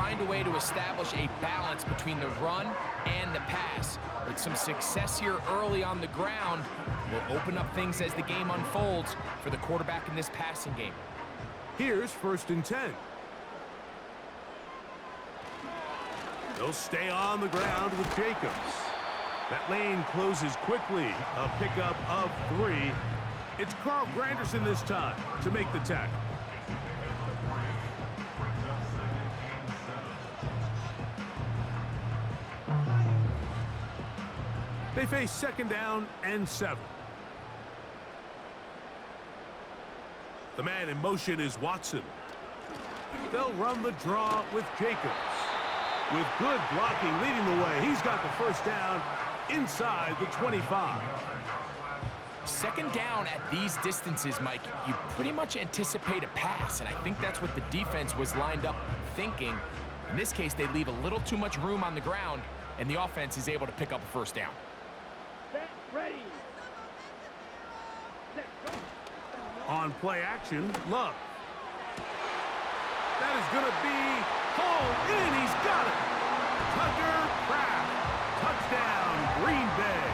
find a way to establish a balance between the run and the pass. With some success here early on the ground, will open up things as the game unfolds for the quarterback in this passing game. Here's 1st and 10. They'll stay on the ground with Jacobs. That lane closes quickly. A pickup of 3. It's Carl Granderson this time to make the tackle. They face 2nd down and 7. The man in motion is Watson. They'll run the draw with Jacobs. With good blocking leading the way, he's got the 1st down inside the 25. 2nd down at these distances, Mike, you pretty much anticipate a pass, and I think that's what the defense was lined up thinking. In this case, they leave a little too much room on the ground, and the offense is able to pick up a 1st down. Ready. On play action, Love. That is going to be hauled in. He's got it. Tucker Kraft. Touchdown, Green Bay.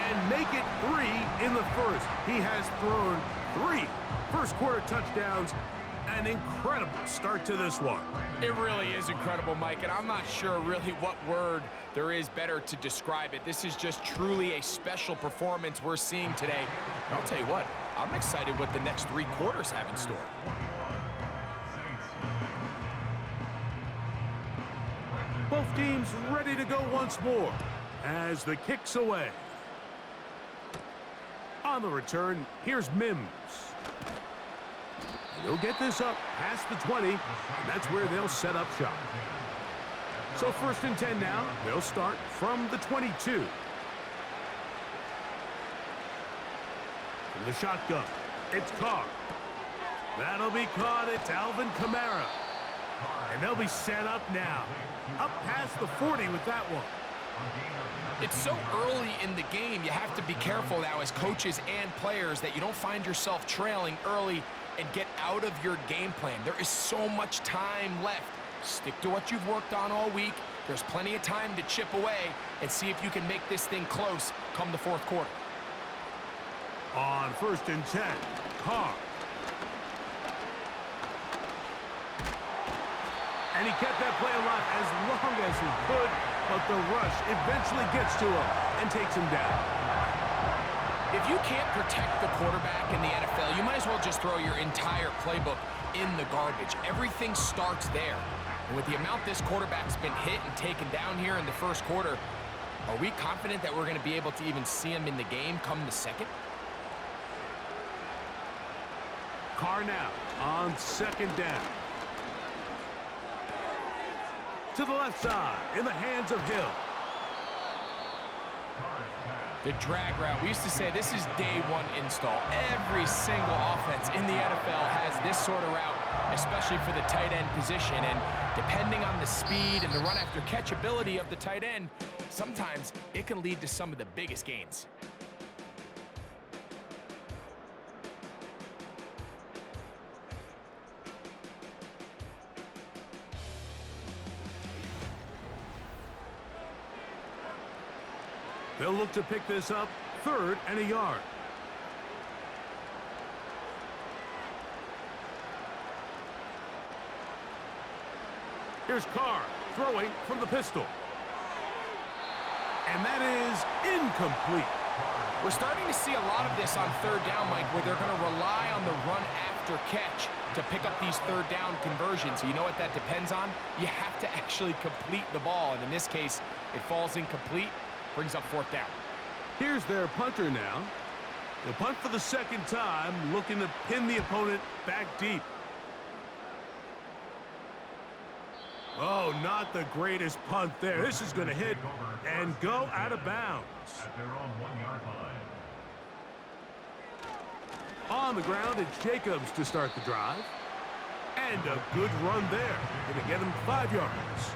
And make it 3 in the 1st. He has thrown 3 first-quarter touchdowns. An incredible start to this one. It really is incredible, Mike, and I'm not sure really what word there is better to describe it. This is just truly a special performance we're seeing today. And I'll tell you what, I'm excited what the next 3 quarters have in store. Both teams ready to go once more as the kick's away. On the return, here's Mims. They'll get this up past the 20, and that's where they'll set up shop. So 1st and 10 now. They'll start from the 22. From the shotgun, it's Carr. That'll be caught. It's Alvin Kamara. And they'll be set up now. Up past the 40 with that one. It's so early in the game, you have to be careful now as coaches and players that you don't find yourself trailing early and get out of your game plan. There is so much time left. Stick to what you've worked on all week. There's plenty of time to chip away and see if you can make this thing close come the 4th quarter. On 1st and 10, Carr. And he kept that play alive as long as he could, but the rush eventually gets to him and takes him down. If you can't protect the quarterback in the NFL, you might as well just throw your entire playbook in the garbage. Everything starts there. And with the amount this quarterback's been hit and taken down here in the 1st quarter, are we confident that we're going to be able to even see him in the game come the 2nd? Carr now on 2nd down. To the left side, in the hands of Hill. The drag route. We used to say this is day 1 install. Every single offense in the NFL has this sort of route, especially for the tight end position. And depending on the speed and the run after catch ability of the tight end, sometimes it can lead to some of the biggest gains. They'll look to pick this up 3rd and a yard. Here's Carr throwing from the pistol. And that is incomplete. We're starting to see a lot of this on 3rd down, Mike, where they're going to rely on the run after catch to pick up these 3rd down conversions. So you know what that depends on? You have to actually complete the ball. And in this case, it falls incomplete. Brings up 4th down. Here's their punter now. They'll punt for the 2nd time, looking to pin the opponent back deep. Oh, not the greatest punt there. This is going to hit and go out of bounds. On the ground, it's Jacobs to start the drive. And a good run there. Going to get him 5 yards.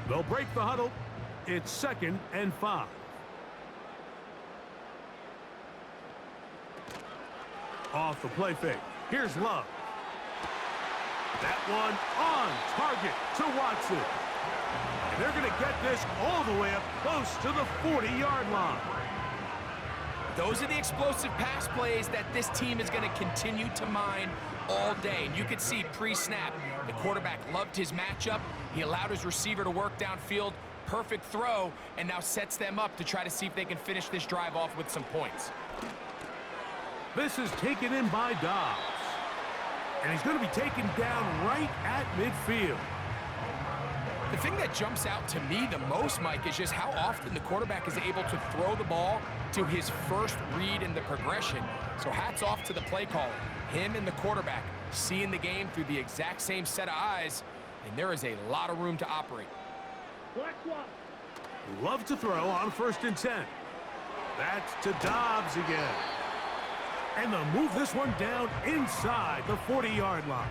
They'll break the huddle it's 2nd and 5. Off the play fake. Here's Love. That one on target to Watson. And they're going to get this all the way up close to the 40-yard line. Those are the explosive pass plays that this team is going to continue to mine all day. And you could see pre-snap, the quarterback loved his matchup. He allowed his receiver to work downfield. Perfect throw, and now sets them up to try to see if they can finish this drive off with some points. This is taken in by Dobbs. And he's going to be taken down right at midfield. The thing that jumps out to me the most, Mike, is just how often the quarterback is able to throw the ball to his first read in the progression. So hats off to the play caller. Him and the quarterback seeing the game through the exact same set of eyes, and there is a lot of room to operate. Love to throw on 1st and 10. That's to Dobbs again. And they'll move this one down inside the 40-yard line.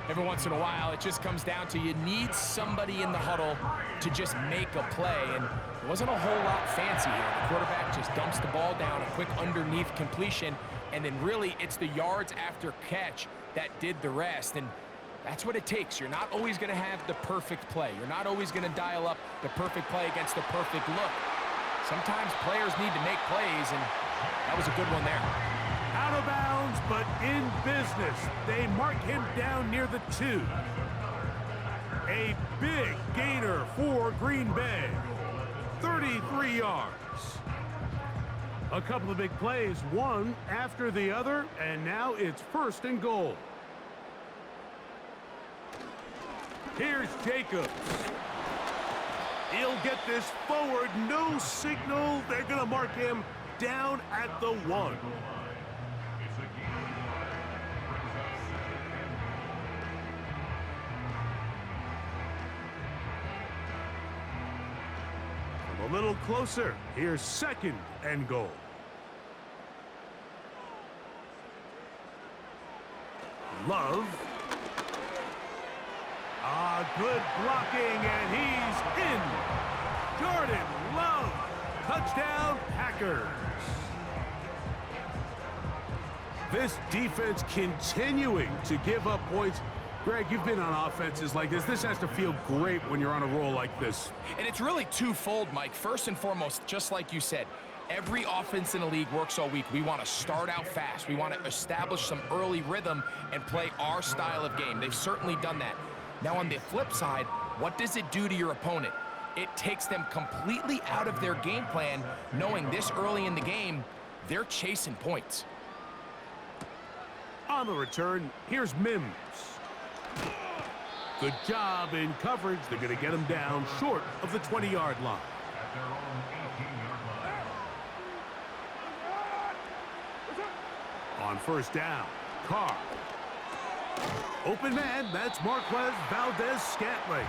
Every once in a while, it just comes down to you need somebody in the huddle to just make a play, and it wasn't a whole lot fancy here. The quarterback just dumps the ball down, a quick underneath completion, and then really it's the yards after catch that did the rest, and that's what it takes. You're not always going to have the perfect play. You're not always going to dial up the perfect play against the perfect look. Sometimes players need to make plays, and that was a good one there. Out of bounds, but in business. They mark him down near the 2. A big gainer for Green Bay. 33 yards. A couple of big plays, one after the other, and now it's 1st and goal. Here's Jacobs. He'll get this forward. No signal. They're going to mark him down at the 1. A little closer. Here's 2nd and goal. Love. Good blocking, and he's in. Jordan Love. Touchdown, Packers. This defense continuing to give up points. Greg, you've been on offenses like this. This has to feel great when you're on a roll like this. And it's really twofold, Mike. First and foremost, just like you said, every offense in the league works all week. We want to start out fast. We want to establish some early rhythm and play our style of game. They've certainly done that. Now, on the flip side, what does it do to your opponent? It takes them completely out of their game plan, knowing this early in the game, they're chasing points. On the return, here's Mims. Good job in coverage. They're going to get him down short of the 20-yard line. On 1st down, Carr. Open man, that's Marquez Valdez-Scantling.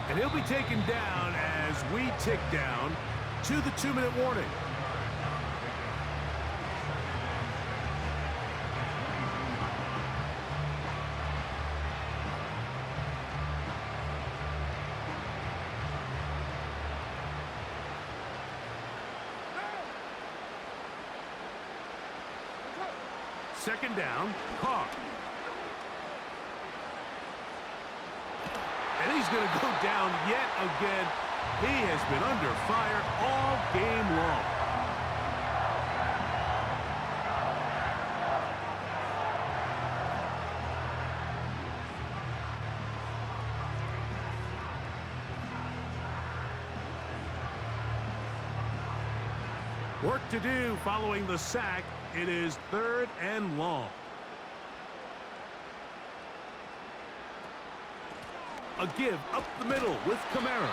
And he'll be taken down as we tick down to the 2-minute warning. Second down, Carr. And he's going to go down yet again. He has been under fire all game long. Work to do following the sack. It is 3rd and long. A give up the middle with Kamara.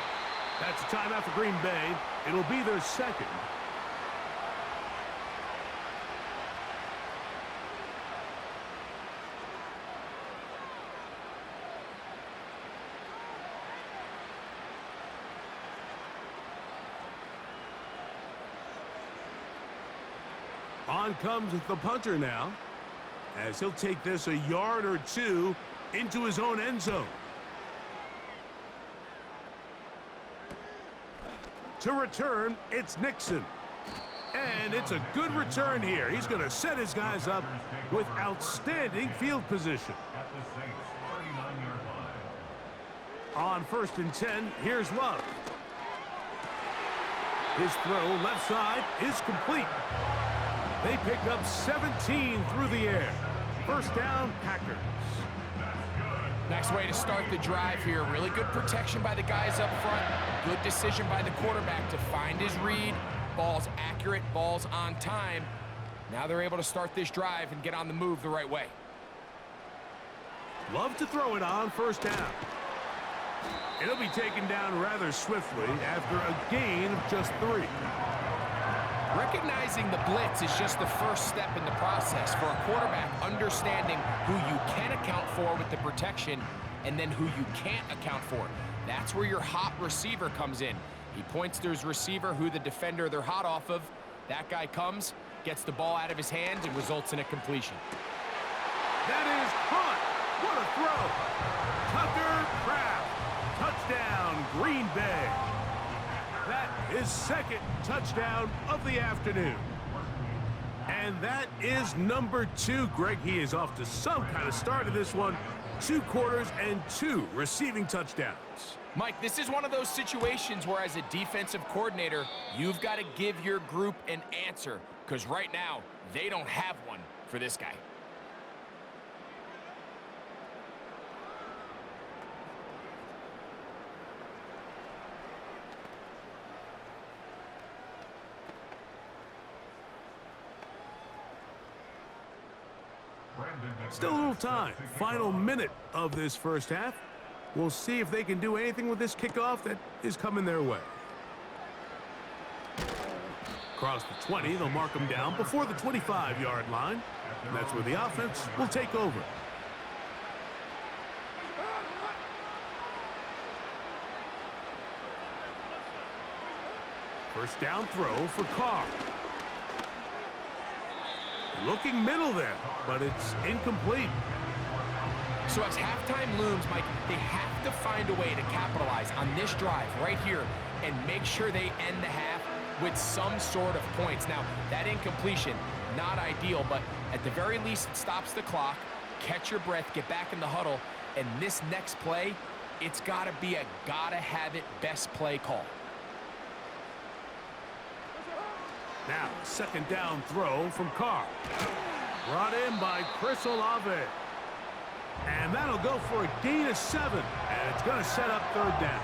That's a timeout for Green Bay. It'll be their 2nd. On comes the punter now, as he'll take this a yard or 2 into his own end zone. To return, it's Nixon. And it's a good return here. He's going to set his guys up with outstanding field position. On 1st and 10, here's Love. His throw left side is complete. They pick up 17 through the air. First down, Packers. Nice way to start the drive here. Really good protection by the guys up front. Good decision by the quarterback to find his read. Ball's accurate, ball's on time. Now they're able to start this drive and get on the move the right way. Love to throw it on 1st down. It'll be taken down rather swiftly after a gain of just 3. Recognizing the blitz is just the first step in the process for a quarterback, understanding who you can account for with the protection and then who you can't account for. That's where your hot receiver comes in. He points to his receiver, who the defender they're hot off of. That guy comes, gets the ball out of his hands, and results in a completion. That is caught. What a throw. Tucker Kraft. Touchdown, Green Bay. That is 2nd touchdown of the afternoon. And that is number 2. Greg, he is off to some kind of start in this one. 2 quarters and 2 receiving touchdowns. Mike, this is one of those situations where as a defensive coordinator, you've got to give your group an answer, because right now, they don't have one for this guy. Still a little time. Final minute of this first half. We'll see if they can do anything with this kickoff that is coming their way. Across the 20, they'll mark them down before the 25-yard line. And that's where the offense will take over. First down throw for Carr. Looking middle there, but it's incomplete. So as halftime looms, Mike, they have to find a way to capitalize on this drive right here and make sure they end the half with some sort of points. Now, that incompletion, not ideal, but at the very least, it stops the clock. Catch your breath, get back in the huddle, and this next play, it's got to be a gotta-have-it best play call. Now, 2nd down throw from Carr. Brought in by Chris Olave. And that'll go for a gain of 7. And it's going to set up 3rd down.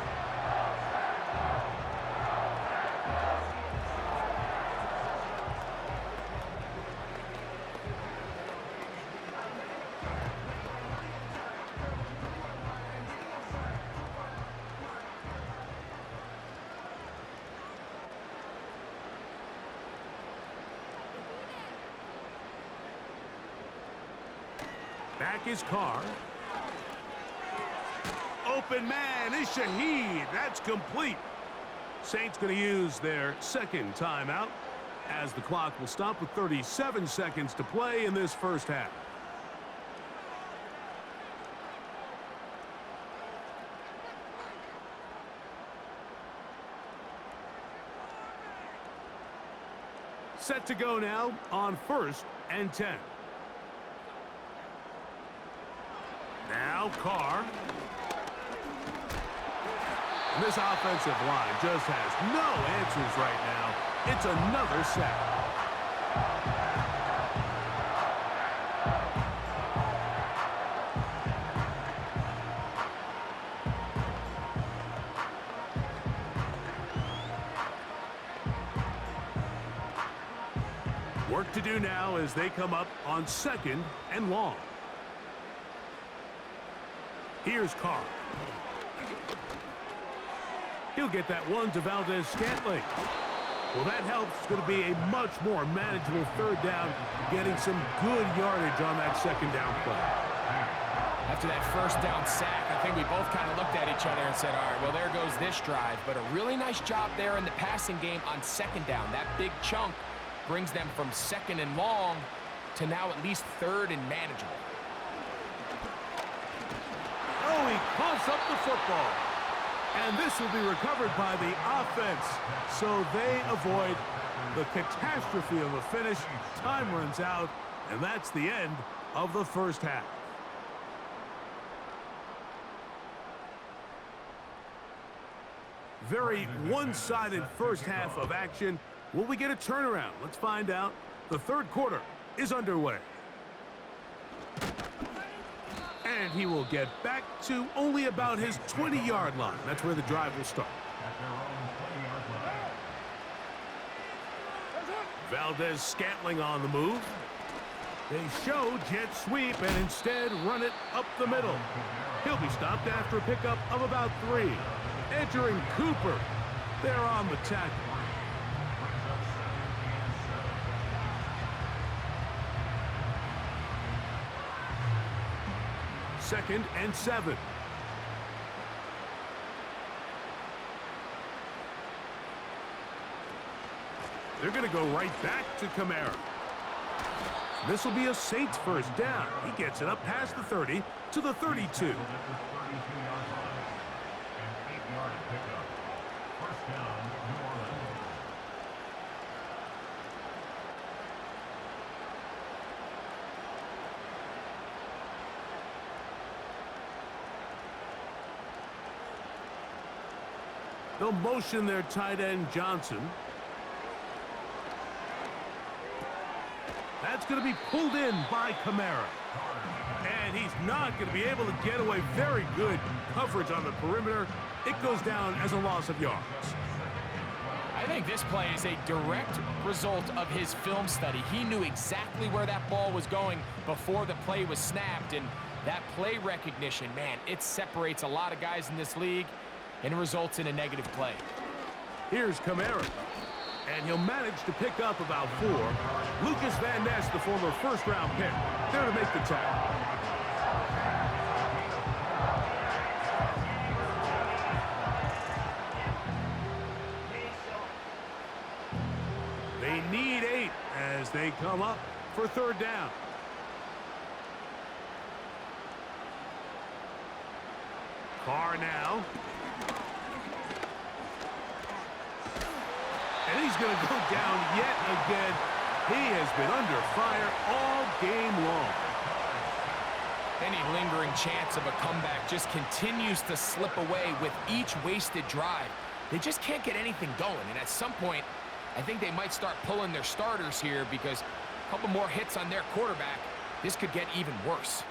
Back is Carr. Open man is Shaheed. That's complete. Saints going to use their 2nd timeout as the clock will stop with 37 seconds to play in this first half. Set to go now on 1st and 10. Now Carr. And this offensive line just has no answers right now. It's another sack. Work to do now as they come up on 2nd and long. Here's Carr. He'll get that one to Valdez-Scantling. Well, that helps. It's going to be a much more manageable 3rd down, getting some good yardage on that 2nd down play. After that 1st down sack, I think we both kind of looked at each other and said, all right, well, there goes this drive. But a really nice job there in the passing game on 2nd down. That big chunk brings them from 2nd and long to now at least 3rd and manageable. Oh, he coughs up the football. And this will be recovered by the offense. So they avoid the catastrophe of a finish. Time runs out, and that's the end of the first half. Very one-sided first half of action. Will we get a turnaround? Let's find out. The third quarter is underway. And he will get back to only about his 20-yard line. That's where the drive will start. Valdez-Scantling on the move. They show jet sweep and instead run it up the middle. He'll be stopped after a pickup of about 3. Entering Cooper. They're on the tackle. Second and 7. They're going to go right back to Kamara. This will be a Saints first down. He gets it up past the 30 to the 32. They'll motion their tight end Johnson. That's going to be pulled in by Kamara. And he's not going to be able to get away. Very good coverage on the perimeter. It goes down as a loss of yards. I think this play is a direct result of his film study. He knew exactly where that ball was going before the play was snapped. And that play recognition, man, it separates a lot of guys in this league and results in a negative play. Here's Kamara. And he'll manage to pick up about 4. Lucas Van Ness, the former first-round pick, there to make the tackle. They need 8 as they come up for third down. Carr now. And he's going to go down yet again. He has been under fire all game long. Any lingering chance of a comeback just continues to slip away with each wasted drive. They just can't get anything going. And at some point, I think they might start pulling their starters here because a couple more hits on their quarterback, this could get even worse.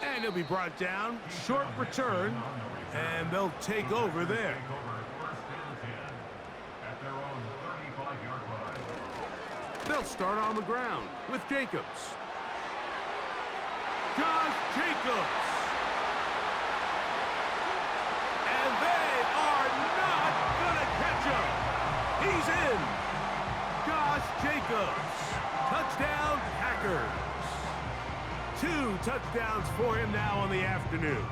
And he'll be brought down. Short return. And they'll take over there. They'll start on the ground with Jacobs. Josh Jacobs. And they are not going to catch him. He's in. Josh Jacobs. Touchdown, Packers. 2 touchdowns for him now on the afternoon.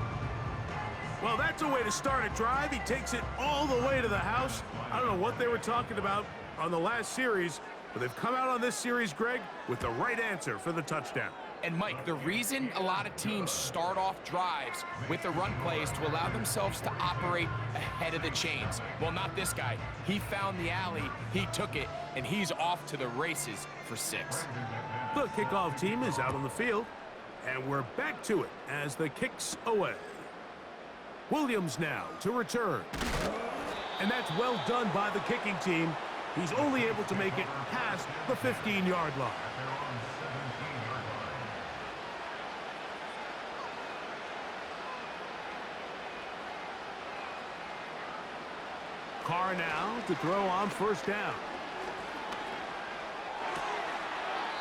Well, that's a way to start a drive. He takes it all the way to the house. I don't know what they were talking about on the last series, but they've come out on this series, Greg, with the right answer for the touchdown. And Mike, the reason a lot of teams start off drives with the run plays to allow themselves to operate ahead of the chains. Well, not this guy. He found the alley, he took it, and he's off to the races for 6. The kickoff team is out on the field, and we're back to it as the kick's away. Williams now to return. And that's well done by the kicking team. He's only able to make it past the 15-yard line. Carr now to throw on first down.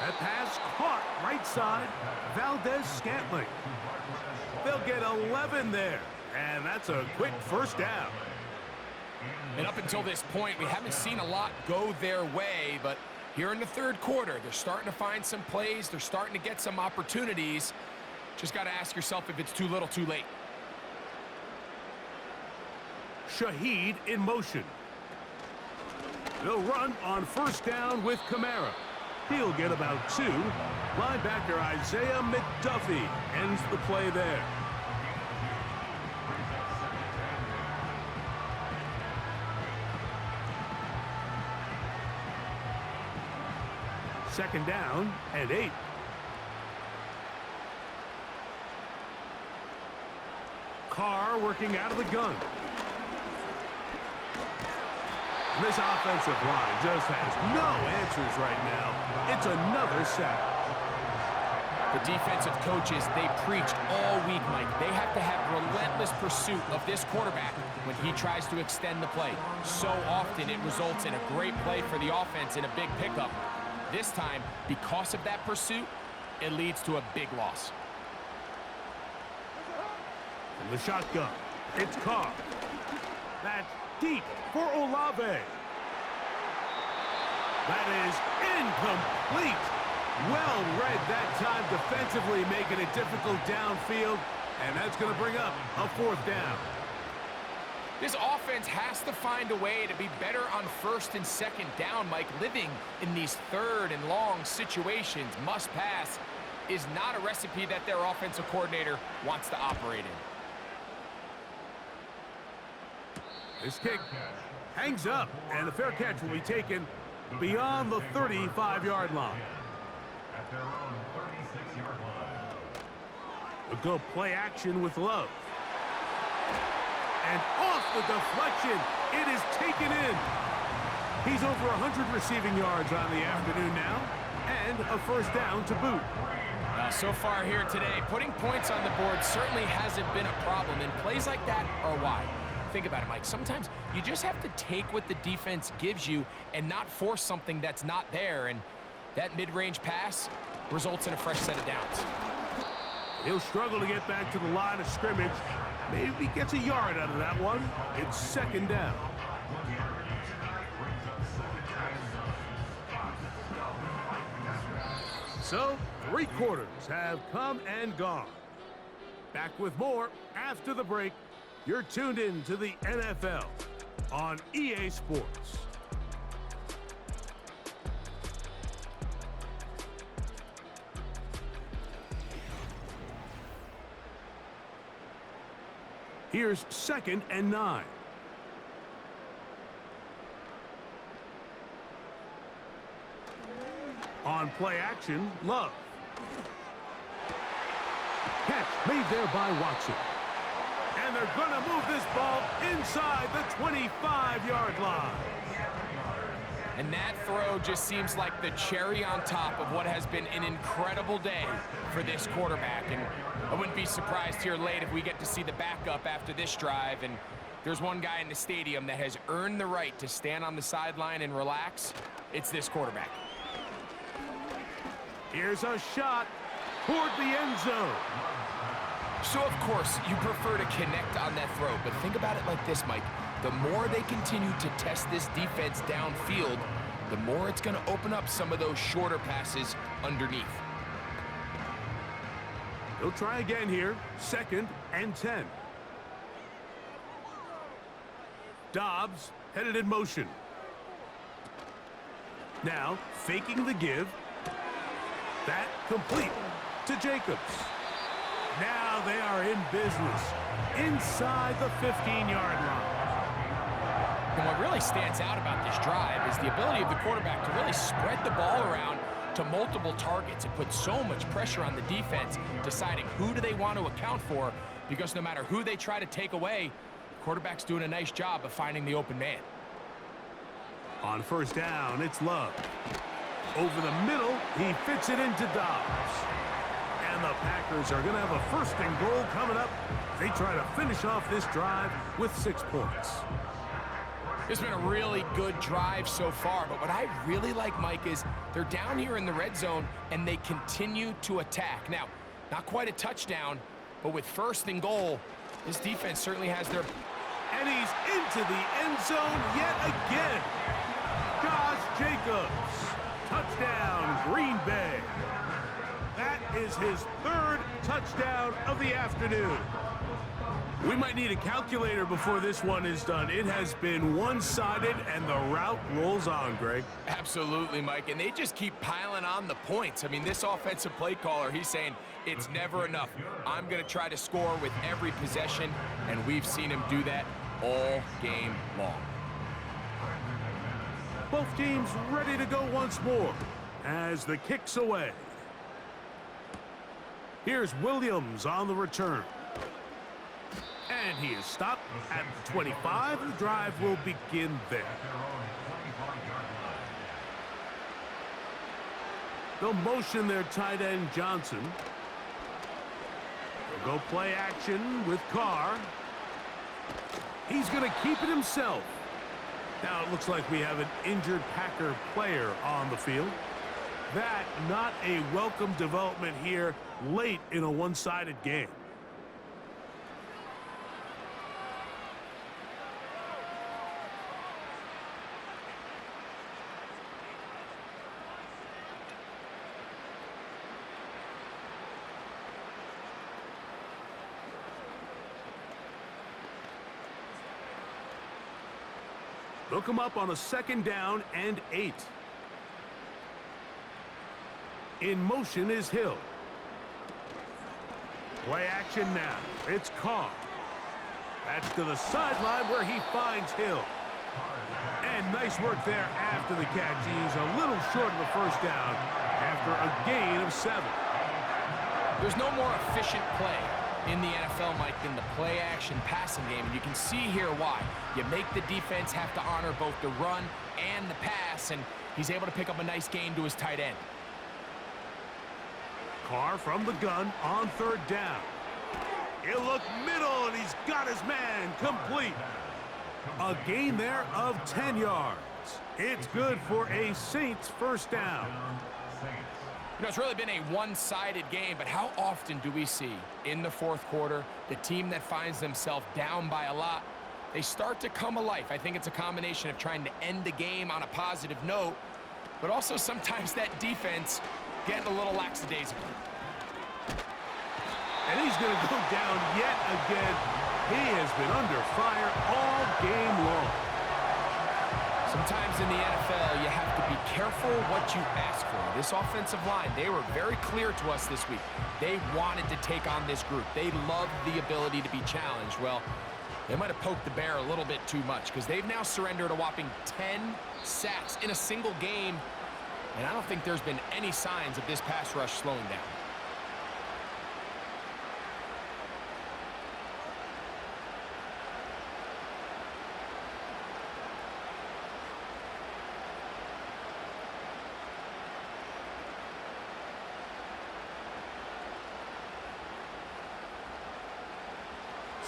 That pass caught right side. Valdez-Scantling. They'll get 11 there. And that's a quick first down. And up until this point, we haven't seen a lot go their way, but here in the third quarter, they're starting to find some plays. They're starting to get some opportunities. Just got to ask yourself if it's too little, too late. Shaheed in motion. They'll run on first down with Kamara. He'll get about 2. Linebacker Isaiah McDuffie ends the play there. Second down and 8. Carr working out of the gun. This offensive line just has no answers right now. It's another sack. The defensive coaches, they preached all week, Mike. They have to have relentless pursuit of this quarterback when he tries to extend the play. So often it results in a great play for the offense and a big pickup. This time, because of that pursuit, it leads to a big loss. From the shotgun, it's Carr. That's deep for Olave. That is incomplete. Well read that time defensively, making it difficult downfield, and that's going to bring up a 4th down. This offense has to find a way to be better on 1st and 2nd down, Mike. Living in these 3rd and long situations, must pass, is not a recipe that their offensive coordinator wants to operate in. This kick hangs up, and the fair catch will be taken beyond the 35-yard line. At their own 36-yard line. We'll go play action with Love. And off the deflection, it is taken in. He's over 100 receiving yards on the afternoon now, and a 1st down to boot. So far here today, putting points on the board certainly hasn't been a problem, and plays like that are why. Think about it, Mike. Sometimes you just have to take what the defense gives you and not force something that's not there, and that mid-range pass results in a fresh set of downs. He'll struggle to get back to the line of scrimmage. Maybe gets a yard out of that one. It's 2nd down. So, 3 quarters have come and gone. Back with more after the break. You're tuned in to the NFL on EA Sports. Here's 2nd and 9. On play action, Love. Catch made there by Watson. And they're going to move this ball inside the 25-yard line. And that throw just seems like the cherry on top of what has been an incredible day for this quarterback. And I wouldn't be surprised here late if we get to see the backup after this drive. And there's one guy in the stadium that has earned the right to stand on the sideline and relax. It's this quarterback. Here's a shot toward the end zone. So, of course, you prefer to connect on that throw, but think about it like this, Mike. The more they continue to test this defense downfield, the more it's going to open up some of those shorter passes underneath. He'll try again here. 2nd and 10. Dobbs headed in motion. Now, faking the give. That complete to Jacobs. Now they are in business inside the 15-yard line. And what really stands out about this drive is the ability of the quarterback to really spread the ball around to multiple targets and put so much pressure on the defense, deciding who do they want to account for, because no matter who they try to take away, the quarterback's doing a nice job of finding the open man. On 1st down, it's Love. Over the middle, he fits it into Dobbs. And the Packers are going to have a 1st and goal coming up. They try to finish off this drive with 6 points. It's been a really good drive so far, but what I really like, Mike, is they're down here in the red zone and they continue to attack. Now, not quite a touchdown, but with 1st and goal, this defense certainly has their... And he's into the end zone yet again. Josh Jacobs. Touchdown, Green Bay. That is his 3rd touchdown of the afternoon. We might need a calculator before this one is done. It has been one-sided, and the route rolls on, Greg. Absolutely, Mike, and they just keep piling on the points. I mean, this offensive play caller, he's saying it's never enough. I'm going to try to score with every possession, and we've seen him do that all game long. Both teams ready to go once more as the kick's away. Here's Williams on the return. And he is stopped at the 25. The drive will begin there. They'll motion their tight end Johnson. They'll go play action with Carr. He's going to keep it himself. Now it looks like we have an injured Packer player on the field. That not a welcome development here late in a one-sided game. They'll come up on a 2nd down and 8. In motion is Hill. Play action now. It's Carr. That's to the sideline where he finds Hill. And nice work there after the catch. He's a little short of the 1st down after a gain of 7. There's no more efficient play in the NFL, Mike, than the play-action passing game, and you can see here why. You make the defense have to honor both the run and the pass, and he's able to pick up a nice gain to his tight end. Carr from the gun on 3rd down. He'll look middle, and he's got his man complete. A gain there of 10 yards. It's good for a Saints 1st down. You know, it's really been a one-sided game, but how often do we see in the 4th quarter the team that finds themselves down by a lot, they start to come alive? I think it's a combination of trying to end the game on a positive note, but also sometimes that defense getting a little lackadaisical. And he's going to go down yet again. He has been under fire all game long. Sometimes in the NFL, you have to be careful what you ask for. This offensive line, they were very clear to us this week. They wanted to take on this group. They loved the ability to be challenged. Well, they might have poked the bear a little bit too much because they've now surrendered a whopping 10 sacks in a single game, and I don't think there's been any signs of this pass rush slowing down.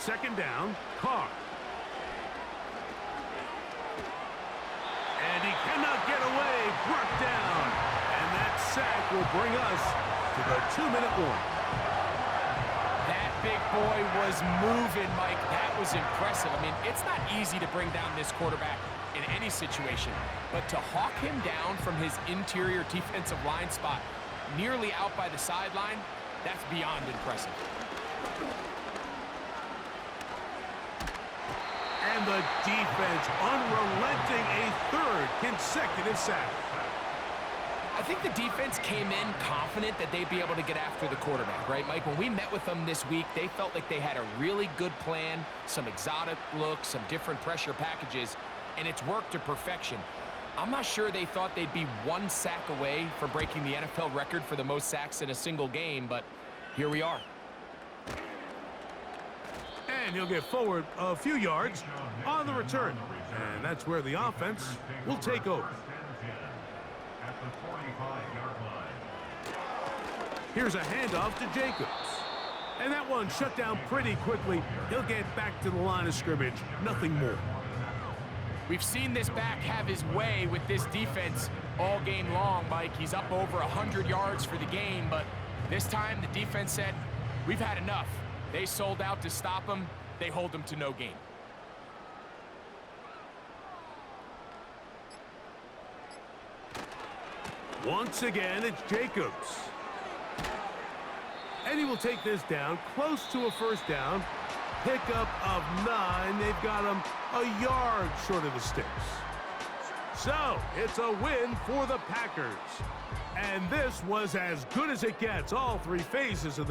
Second down, Carr. And he cannot get away, brought down. And that sack will bring us to the 2-minute warning. That big boy was moving, Mike. That was impressive. I mean, it's not easy to bring down this quarterback in any situation, but to hawk him down from his interior defensive line spot nearly out by the sideline, that's beyond impressive. And the defense unrelenting, a 3rd consecutive sack. I think the defense came in confident that they'd be able to get after the quarterback, right, Mike? When we met with them this week, they felt like they had a really good plan, some exotic looks, some different pressure packages, and it's worked to perfection. I'm not sure they thought they'd be 1 sack away from breaking the NFL record for the most sacks in a single game, but here we are. And he'll get forward a few yards on the return. And that's where the offense will take over. Here's a handoff to Jacobs. And that one shut down pretty quickly. He'll get back to the line of scrimmage. Nothing more. We've seen this back have his way with this defense all game long, Mike. He's up over 100 yards for the game, but this time the defense said, we've had enough. They sold out to stop him. They hold him to no gain. Once again, it's Jacobs. And he will take this down close to a 1st down. pickup of 9. They've got him a yard short of the sticks. So, it's a win for the Packers. And this was as good as it gets, all three phases of the